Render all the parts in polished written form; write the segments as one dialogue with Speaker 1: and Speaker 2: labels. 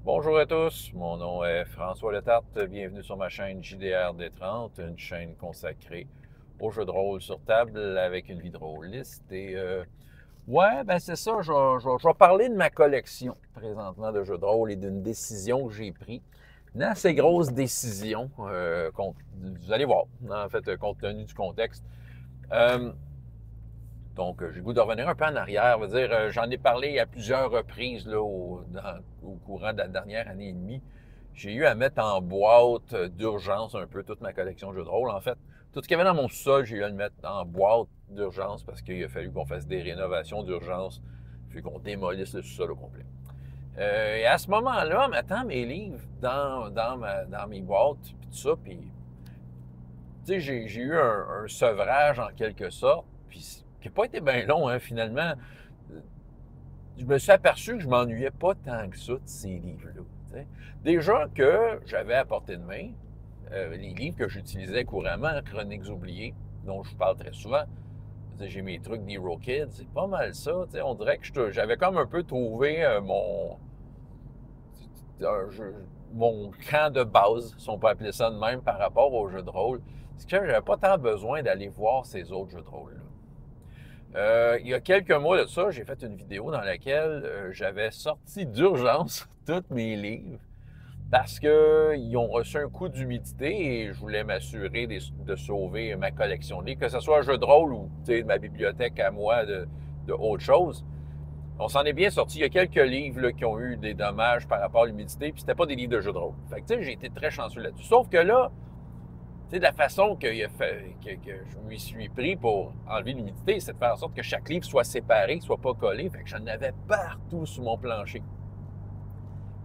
Speaker 1: Bonjour à tous, mon nom est François Letarte. Bienvenue sur ma chaîne JDR D30, une chaîne consacrée aux jeux de rôle sur table avec une vie de rôliste. Ouais, ben c'est ça, je vais parler de ma collection présentement de jeux de rôle et d'une décision que j'ai prise. Une assez grosse décision, vous allez voir, en fait, compte tenu du contexte. Euh, donc, j'ai le goût de revenir un peu en arrière. Je veux dire, j'en ai parlé à plusieurs reprises là, au courant de la dernière année et demie. J'ai eu à mettre en boîte d'urgence un peu toute ma collection de jeux de rôle. En fait, tout ce qu'il y avait dans mon sol, j'ai eu à le mettre en boîte d'urgence parce qu'il a fallu qu'on fasse des rénovations d'urgence, puis qu'on démolisse le sous-sol au complet. Et à ce moment-là, maintenant, mes livres dans mes boîtes, puis tout ça, puis, tu sais, j'ai eu un sevrage en quelque sorte, puis qui n'a pas été bien long, hein, finalement. Je me suis aperçu que je m'ennuyais pas tant que ça de ces livres-là. T'sais. Déjà que j'avais à portée de main les livres que j'utilisais couramment, Chroniques oubliées, dont je vous parle très souvent. J'ai mes trucs d'Hero Kids, c'est pas mal ça. On dirait que j'avais comme un peu trouvé mon camp de base, si on peut appeler ça de même, par rapport aux jeux de rôle. C'est que j'avais pas tant besoin d'aller voir ces autres jeux de rôle-là. Il y a quelques mois de ça, j'ai fait une vidéo dans laquelle j'avais sorti d'urgence tous mes livres parce qu'ils ont reçu un coup d'humidité et je voulais m'assurer de sauver ma collection de livres, que ce soit un jeu de rôle ou ma bibliothèque à moi de autre chose. On s'en est bien sorti. Il y a quelques livres là, qui ont eu des dommages par rapport à l'humidité, puis c'était pas des livres de jeu de rôle. Fait que j'ai été très chanceux là-dessus. Sauf que là, tu sais, de la façon que je m'y suis pris pour enlever l'humidité, c'est de faire en sorte que chaque livre soit séparé, soit pas collé. Fait que j'en avais partout sur mon plancher.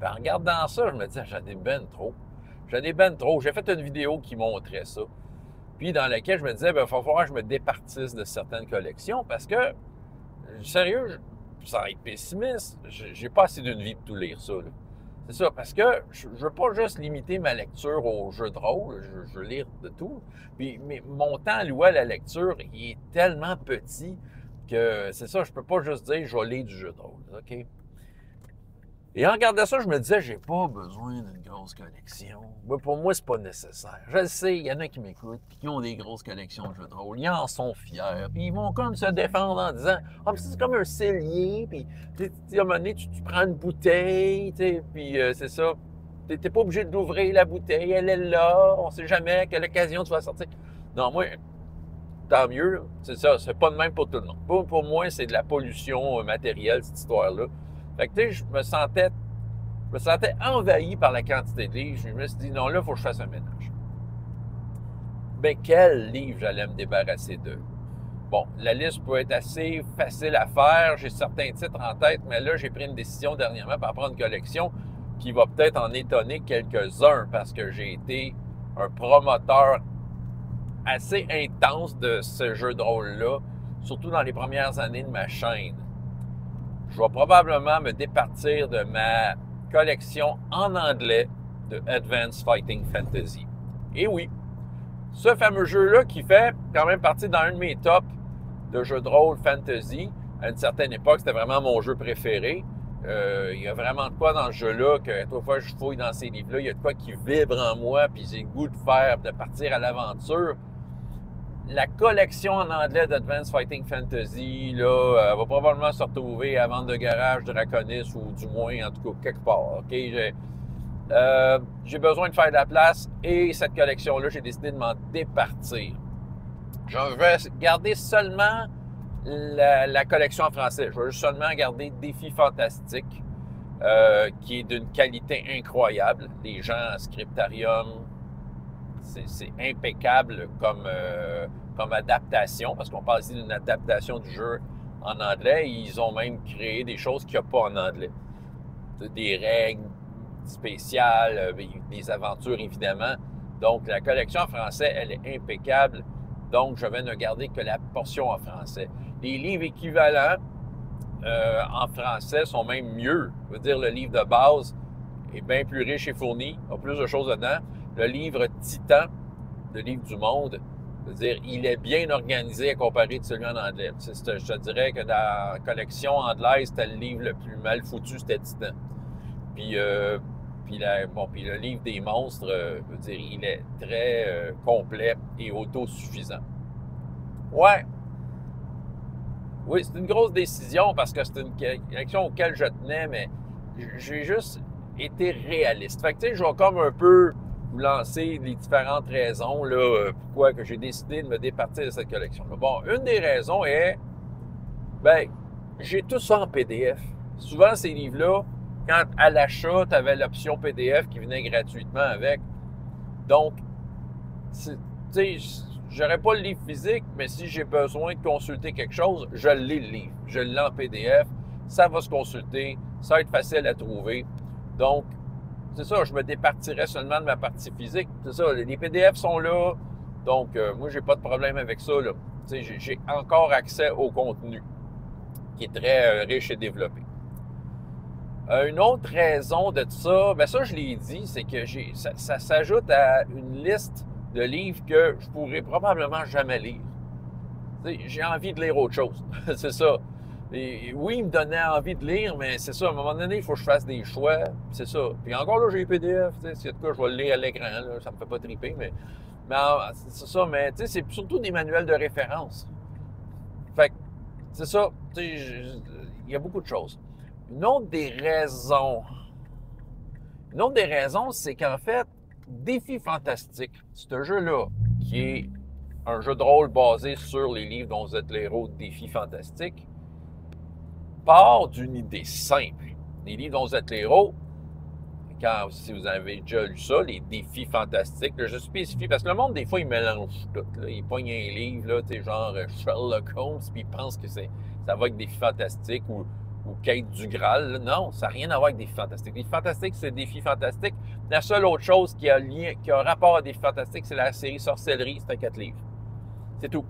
Speaker 1: Puis en regardant ça, je me disais, j'en ai ben trop. J'en ai ben trop. J'ai fait une vidéo qui montrait ça. Puis dans laquelle je me disais, ben, il va falloir que je me départisse de certaines collections parce que, sérieux, sans être pessimiste, j'ai pas assez d'une vie pour tout lire ça. Là. C'est ça, parce que je veux pas juste limiter ma lecture aux jeux de rôle, je veux lire de tout. Puis mais mon temps alloué à la lecture, il est tellement petit que c'est ça, je peux pas juste dire je vais lire du jeu de rôle, OK? Et en regardant ça, je me disais, j'ai pas besoin d'une grosse collection. Moi, pour moi, c'est pas nécessaire. Je le sais, il y en a qui m'écoutent et qui ont des grosses collections de jeux de rôle. Ils en sont fiers. Puis ils vont comme se défendre en disant, ah, mais c'est comme un cellier. Puis, à un moment donné, tu prends une bouteille, puis c'est ça. T'es pas obligé d'ouvrir la bouteille. Elle est là. On sait jamais à quelle occasion tu vas sortir. Non, moi, tant mieux. C'est ça. C'est pas de même pour tout le monde. Pour moi, c'est de la pollution matérielle, cette histoire-là. Fait que, tu sais, je me sentais envahi par la quantité de livres. Je me suis dit, non, là, il faut que je fasse un ménage. Ben, quel livre j'allais me débarrasser d'eux? Bon, la liste peut être assez facile à faire. J'ai certains titres en tête, mais là, j'ai pris une décision dernièrement par prendre une collection qui va peut-être en étonner quelques-uns parce que j'ai été un promoteur assez intense de ce jeu de rôle-là, surtout dans les premières années de ma chaîne. Je vais probablement me départir de ma collection en anglais de Advanced Fighting Fantasy. Et oui, ce fameux jeu-là qui fait quand même partie d'un de mes tops de jeux de rôle fantasy. À une certaine époque, c'était vraiment mon jeu préféré. Il y a vraiment de quoi dans ce jeu-là que toute fois que je fouille dans ces livres-là, il y a de quoi qui vibre en moi, puis j'ai le goût de faire, de partir à l'aventure. La collection en anglais d'Advanced Fighting Fantasy, là, va probablement se retrouver à vente de garage de Draconis ou du moins, en tout cas, quelque part. OK? J'ai besoin de faire de la place et cette collection-là, j'ai décidé de m'en départir. Je vais garder seulement la collection en français. Je vais seulement garder Défi Fantastique, qui est d'une qualité incroyable. Les gens à Scriptarium, c'est impeccable comme adaptation, parce qu'on parle ici d'une adaptation du jeu en anglais. Ils ont même créé des choses qu'il n'y a pas en anglais. Des règles spéciales, des aventures évidemment. Donc la collection en français, elle est impeccable. Donc je vais ne garder que la portion en français. Les livres équivalents en français sont même mieux. Je veux dire, le livre de base est bien plus riche et fourni, a plus de choses dedans. Le livre Titan, le livre du monde, je veux dire, il est bien organisé à comparer de celui en anglais. Je te dirais que dans la collection anglaise, c'était le livre le plus mal foutu, c'était Titan. Puis le livre des monstres, je veux dire, il est très complet et autosuffisant. Ouais, oui, c'est une grosse décision parce que c'est une action auquel je tenais, mais j'ai juste été réaliste. Fait que, tu sais, je vais comme un peu vous lancer les différentes raisons, là, pourquoi que j'ai décidé de me départir de cette collection-là. Bon, une des raisons est, ben, j'ai tout ça en PDF. Souvent, ces livres-là, quand à l'achat, tu avais l'option PDF qui venait gratuitement avec. Donc, tu sais, j'aurais pas le livre physique, mais si j'ai besoin de consulter quelque chose, je lis le livre. Je l'ai en PDF, ça va se consulter, ça va être facile à trouver. Donc, c'est ça, je me départirais seulement de ma partie physique. C'est ça, les PDF sont là, donc moi, j'ai pas de problème avec ça, là. Tu sais, j'ai encore accès au contenu, qui est très riche et développé. Une autre raison de ça, ben ça, je l'ai dit, c'est que ça s'ajoute à une liste de livres que je pourrais probablement jamais lire. J'ai envie de lire autre chose. C'est ça. Et oui, il me donnait envie de lire, mais c'est ça, à un moment donné, il faut que je fasse des choix. C'est ça. Puis encore là, j'ai les PDF. C'est de quoi je vais le lire à l'écran. Là, ça me fait pas triper, mais c'est ça. Mais tu sais, c'est surtout des manuels de référence. Fait que, c'est ça. Il y a beaucoup de choses. Une autre des raisons, c'est qu'en fait, Défi Fantastique, ce jeu-là, qui est un jeu de rôle basé sur les livres dont vous êtes les héros de Défi Fantastique, part d'une idée simple. Les livres dont vous êtes les héros, si vous avez déjà lu ça, les défis fantastiques, là, je spécifie, parce que le monde, des fois, il mélange tout. Là. Il pogne un livre, là, genre Sherlock Holmes, puis il pense que ça va avec défis fantastiques ou Quête du Graal. Là. Non, ça n'a rien à voir avec défis fantastiques. Défis fantastiques, c'est défis fantastiques. La seule autre chose qui a rapport à défis fantastiques, c'est la série Sorcellerie, c'est un 4 livres. C'est tout.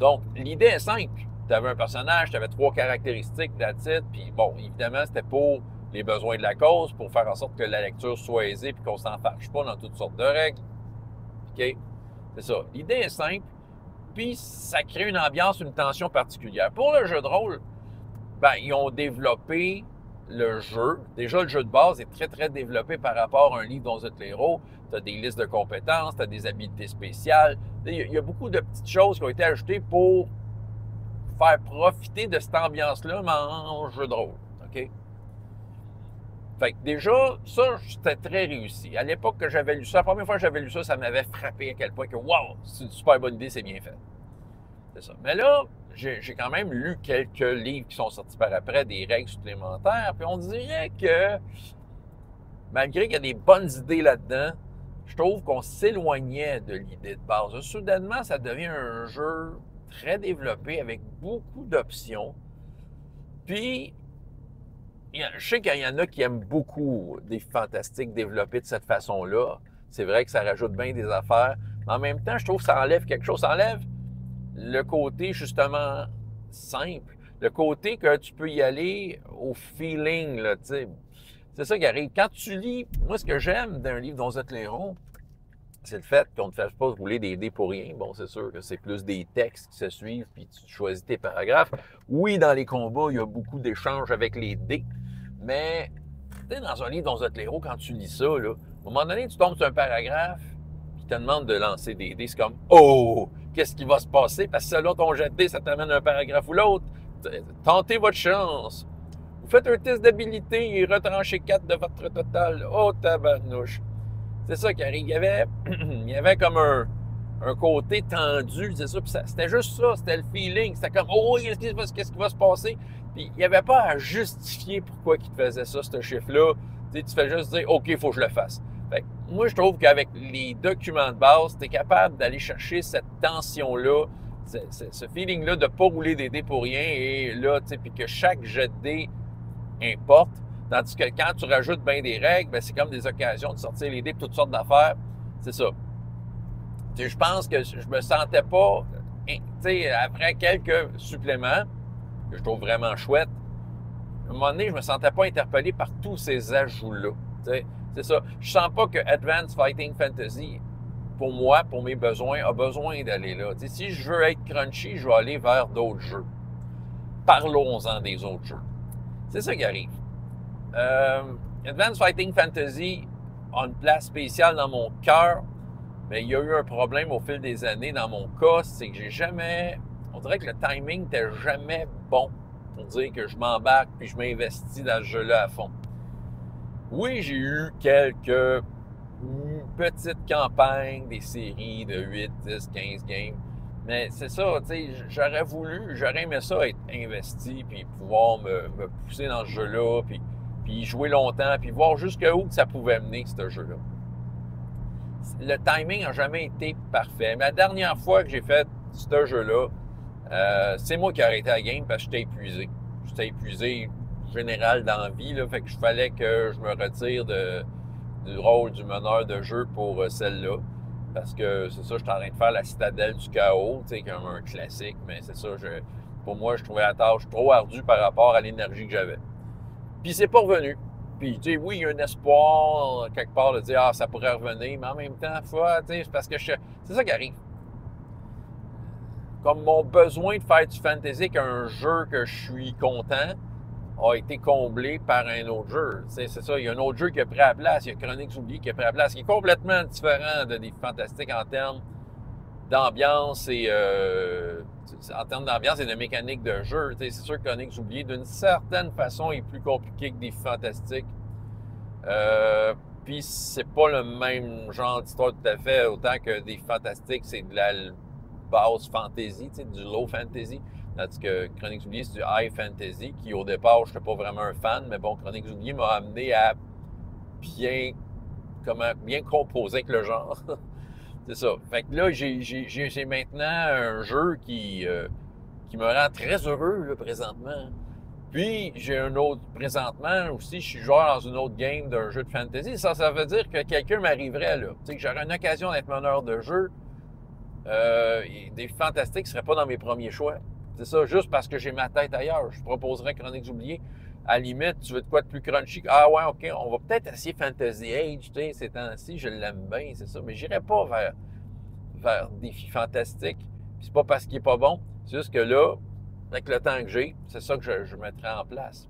Speaker 1: Donc, l'idée est simple. Tu avais un personnage, tu avais 3 caractéristiques, that's it, puis bon, évidemment, c'était pour les besoins de la cause, pour faire en sorte que la lecture soit aisée puis qu'on s'en fâche pas dans toutes sortes de règles. OK? C'est ça. L'idée est simple, puis ça crée une ambiance, une tension particulière. Pour le jeu de rôle, ben, ils ont développé le jeu. Déjà, le jeu de base est très, très développé par rapport à un livre dont vous êtes les héros. Tu as des listes de compétences, tu as des habiletés spéciales. Il y a beaucoup de petites choses qui ont été ajoutées pour faire profiter de cette ambiance-là, mais en jeu de rôle. OK? Fait que déjà, ça, c'était très réussi. À l'époque que j'avais lu ça, la première fois que j'avais lu ça, ça m'avait frappé à quel point que, wow, c'est une super bonne idée, c'est bien fait. C'est ça. Mais là, j'ai quand même lu quelques livres qui sont sortis par après, des règles supplémentaires, puis on dirait que, malgré qu'il y a des bonnes idées là-dedans, je trouve qu'on s'éloignait de l'idée de base. Soudainement, ça devient un jeu très développé avec beaucoup d'options. Puis, je sais qu'il y en a qui aiment beaucoup des fantastiques développés de cette façon-là. C'est vrai que ça rajoute bien des affaires. Mais en même temps, je trouve que ça enlève quelque chose. Ça enlève le côté, justement, simple. Le côté que tu peux y aller au feeling, là, tu sais. C'est ça qui arrive. Quand tu lis, moi, ce que j'aime d'un livre dont vous êtes les héros, c'est le fait qu'on ne te fasse pas rouler des dés pour rien. Bon, c'est sûr que c'est plus des textes qui se suivent, puis tu choisis tes paragraphes. Oui, dans les combats, il y a beaucoup d'échanges avec les dés, mais tu sais, dans un livre dont vous êtes les héros, quand tu lis ça, là, à un moment donné, tu tombes sur un paragraphe qui te demande de lancer des dés. C'est comme « Oh! Qu'est-ce qui va se passer? » Parce que selon ton jet de dés, ça t'amène un paragraphe ou l'autre. Tentez votre chance. Vous faites un test d'habilité et retranchez 4 de votre total. Oh, tabarnouche! C'est ça qui arrive. Il y avait comme un côté tendu, c'est ça. Puis c'était juste ça, c'était le feeling. C'était comme, oh, qu'est-ce qui va se passer? Puis il n'y avait pas à justifier pourquoi il te faisait ça, ce chiffre-là. Tu fais juste dire, OK, il faut que je le fasse. Fait que moi, je trouve qu'avec les documents de base, tu es capable d'aller chercher cette tension-là, ce feeling-là de ne pas rouler des dés pour rien. Et là, tu sais, puis que chaque jet de dés importe. Tandis que quand tu rajoutes bien des règles, ben c'est comme des occasions de sortir les dés pour toutes sortes d'affaires. C'est ça. Tu sais, je pense que je me sentais pas, tu sais, après quelques suppléments, que je trouve vraiment chouettes, à un moment donné, je me sentais pas interpellé par tous ces ajouts-là. Tu sais, c'est ça. Je sens pas que Advanced Fighting Fantasy, pour moi, pour mes besoins, a besoin d'aller là. Tu sais, si je veux être crunchy, je vais aller vers d'autres jeux. Parlons-en des autres jeux. C'est ça qui arrive. Advanced Fighting Fantasy a une place spéciale dans mon cœur, mais il y a eu un problème au fil des années dans mon cas, c'est que j'ai jamais... On dirait que le timing n'était jamais bon pour dire que je m'embarque puis je m'investis dans ce jeu-là à fond. Oui, j'ai eu quelques petites campagnes, des séries de 8, 10, 15 games, mais c'est ça, tu sais, j'aurais aimé ça être investi puis pouvoir me pousser dans ce jeu-là, puis jouer longtemps, puis voir jusqu'où ça pouvait mener, ce jeu-là. Le timing n'a jamais été parfait. Mais la dernière fois que j'ai fait ce jeu-là, c'est moi qui ai arrêté la game parce que j'étais épuisé. J'étais épuisé général dans la vie, là, fait que je fallait que je me retire du rôle du meneur de jeu pour celle-là. Parce que c'est ça, j'étais en train de faire la citadelle du chaos, tu sais, comme un classique, mais c'est ça, pour moi, je trouvais la tâche trop ardue par rapport à l'énergie que j'avais. Puis c'est pas revenu. Puis, tu sais, oui, il y a un espoir, quelque part, de dire, ah, ça pourrait revenir, mais en même temps, tu sais, c'est parce que c'est ça qui arrive. Comme mon besoin de faire du fantasy avec un jeu que je suis content a été comblé par un autre jeu. Tu sais, c'est ça, il y a un autre jeu qui a pris la place, il y a Chroniques oubliées qui a pris la place, qui est complètement différent de Défis fantastiques en termes d'ambiance et de mécanique de jeu. Tu sais, c'est sûr que Chroniques oubliées, d'une certaine façon, est plus compliqué que Défis fantastiques. Puis c'est pas le même genre d'histoire tout à fait, autant que Défis fantastiques, c'est de la base fantasy, tu sais, du low fantasy. Tandis que Chroniques oubliées, c'est du high fantasy, qui au départ, je n'étais pas vraiment un fan, mais bon, Chroniques oubliées m'a amené à bien composer avec le genre. C'est ça. Fait que là, j'ai maintenant un jeu qui me rend très heureux, là, présentement. Puis, j'ai un autre, présentement aussi, je suis joueur dans une autre game d'un jeu de fantasy. Ça veut dire que quelqu'un m'arriverait, là. Tu sais, que j'aurais une occasion d'être meneur de jeu. Des fantastiques ne seraient pas dans mes premiers choix. C'est ça, juste parce que j'ai ma tête ailleurs. Je proposerais Chroniques oubliées. À la limite, tu veux de quoi de plus crunchy? Ah ouais, OK, on va peut-être essayer Fantasy Age, tu sais, ces temps-ci, je l'aime bien, c'est ça. Mais j'irai pas vers Défis fantastiques. Puis c'est pas parce qu'il est pas bon, c'est juste que là, avec le temps que j'ai, c'est ça que je mettrai en place.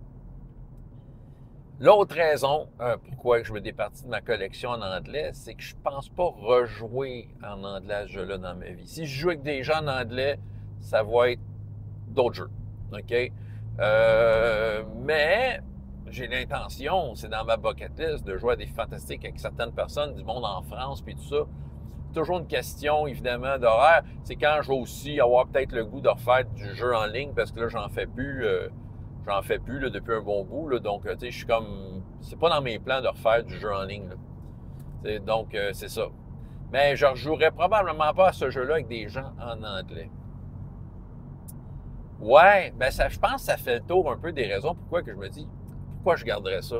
Speaker 1: L'autre raison pourquoi je me départis de ma collection en anglais, c'est que je pense pas rejouer en anglais à ce jeu-là dans ma vie. Si je joue avec des gens en anglais, ça va être d'autres jeux. OK? Mais j'ai l'intention, c'est dans ma bucket list, de jouer à des fantastiques avec certaines personnes du monde en France puis tout ça. Toujours une question, évidemment, d'horaire. C'est quand je vais aussi avoir peut-être le goût de refaire du jeu en ligne, parce que là, j'en fais plus là, depuis un bon bout. Là, donc, tu sais, je suis comme... C'est pas dans mes plans de refaire du jeu en ligne. Là. Donc, c'est ça. Mais je ne rejouerai probablement pas à ce jeu-là avec des gens en anglais. Ouais, ben ça, je pense que ça fait le tour un peu des raisons pourquoi que je me dis, pourquoi je garderais ça?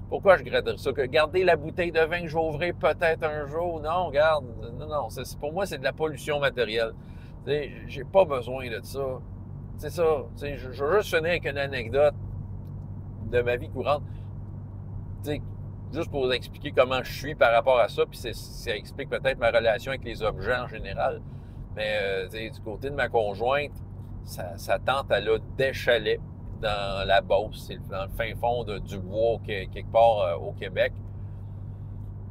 Speaker 1: Pourquoi je garderais ça? Que garder la bouteille de vin que je vais ouvrir peut-être un jour? Non, regarde, non, pour moi, c'est de la pollution matérielle. J'ai pas besoin de ça. C'est ça. Je veux juste finir avec une anecdote de ma vie courante. T'sais, juste pour vous expliquer comment je suis par rapport à ça, puis ça explique peut-être ma relation avec les objets en général. Mais du côté de ma conjointe, sa tante, elle a des chalets dans la Beauce, c'est dans le fin fond du bois, quelque part au Québec.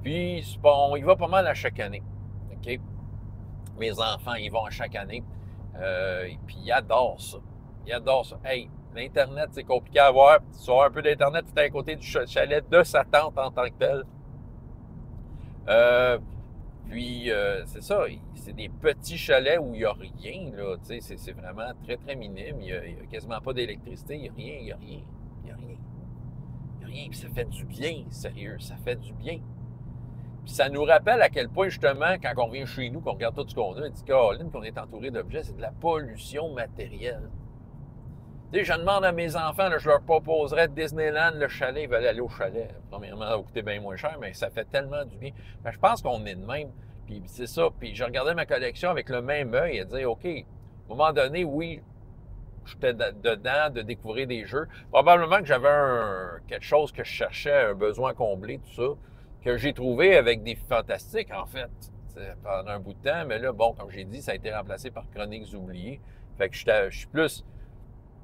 Speaker 1: Puis, on y va pas mal à chaque année. OK? Mes enfants, ils vont à chaque année. Et puis, ils adorent ça. Ils adorent ça. Hey, l'Internet, c'est compliqué à avoir. Tu as un peu d'Internet, tu es à côté du chalet de sa tante en tant que telle. Puis, c'est ça, c'est des petits chalets où il n'y a rien, là, tu sais, c'est vraiment très, très minime. Il n'y a quasiment pas d'électricité, il n'y a rien, il n'y a rien, il n'y a rien. Il n'y a rien, puis ça fait du bien, sérieux, ça fait du bien. Puis ça nous rappelle à quel point, justement, quand on revient chez nous, qu'on regarde tout ce qu'on a, on dit, Caroline, qu'on est entouré d'objets, c'est de la pollution matérielle. Tu sais, je demande à mes enfants, là, je leur proposerais Disneyland, le chalet, ils veulent aller au chalet. Premièrement, ça va coûter bien moins cher, mais ça fait tellement du bien. Ben, je pense qu'on est de même. Puis c'est ça. Puis je regardais ma collection avec le même œil et dire, OK, à un moment donné, oui, j'étais dedans de découvrir des jeux. Probablement que j'avais quelque chose que je cherchais, un besoin comblé, tout ça, que j'ai trouvé avec des fantastiques, en fait, pendant un bout de temps. Mais là, bon, comme j'ai dit, ça a été remplacé par Chroniques oubliées. Fait que je suis plus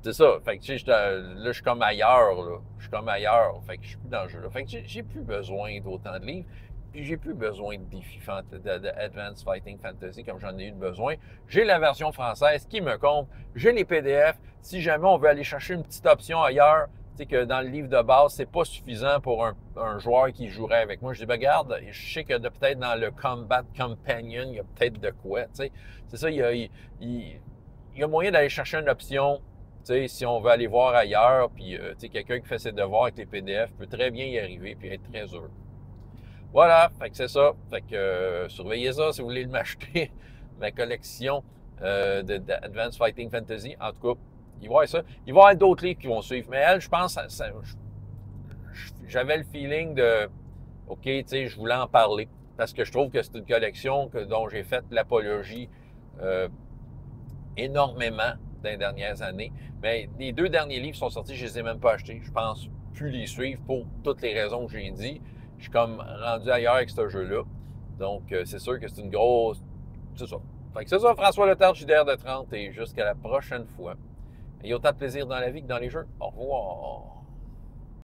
Speaker 1: C'est ça. Fait que, tu sais, là, je suis comme ailleurs, là. Je suis comme ailleurs. Fait que je suis plus dans le jeu, là. Fait que j'ai plus besoin d'autant de livres. Puis j'ai plus besoin de défis de Advanced Fighting Fantasy comme j'en ai eu besoin. J'ai la version française qui me compte. J'ai les PDF. Si jamais on veut aller chercher une petite option ailleurs, tu sais que dans le livre de base, c'est pas suffisant pour un joueur qui jouerait avec moi. Je dis, ben, regarde, je sais que peut-être dans le Combat Companion, il y a peut-être de quoi, tu sais. C'est ça, il y a moyen d'aller chercher une option. Tu sais, si on veut aller voir ailleurs, puis tu sais, quelqu'un qui fait ses devoirs avec les PDF peut très bien y arriver puis être très heureux. Voilà, fait que c'est ça. Fait que surveillez ça si vous voulez m'acheter, ma collection d'Advanced Fighting Fantasy. En tout cas, il va y avoir ça. Il va y avoir d'autres livres qui vont suivre. Mais elle, je pense, j'avais le feeling de, OK, tu sais, je voulais en parler. Parce que je trouve que c'est une collection dont j'ai fait l'apologie énormément dans les dernières années. Mais les 2 derniers livres sont sortis, je ne les ai même pas achetés. Je pense plus les suivre pour toutes les raisons que j'ai dit. Je suis comme rendu ailleurs avec ce jeu-là. Donc, c'est sûr que c'est une grosse... C'est ça. Fait que c'est ça, François Letard, JDR de 30, et jusqu'à la prochaine fois. Ayez autant de plaisir dans la vie que dans les jeux. Au revoir.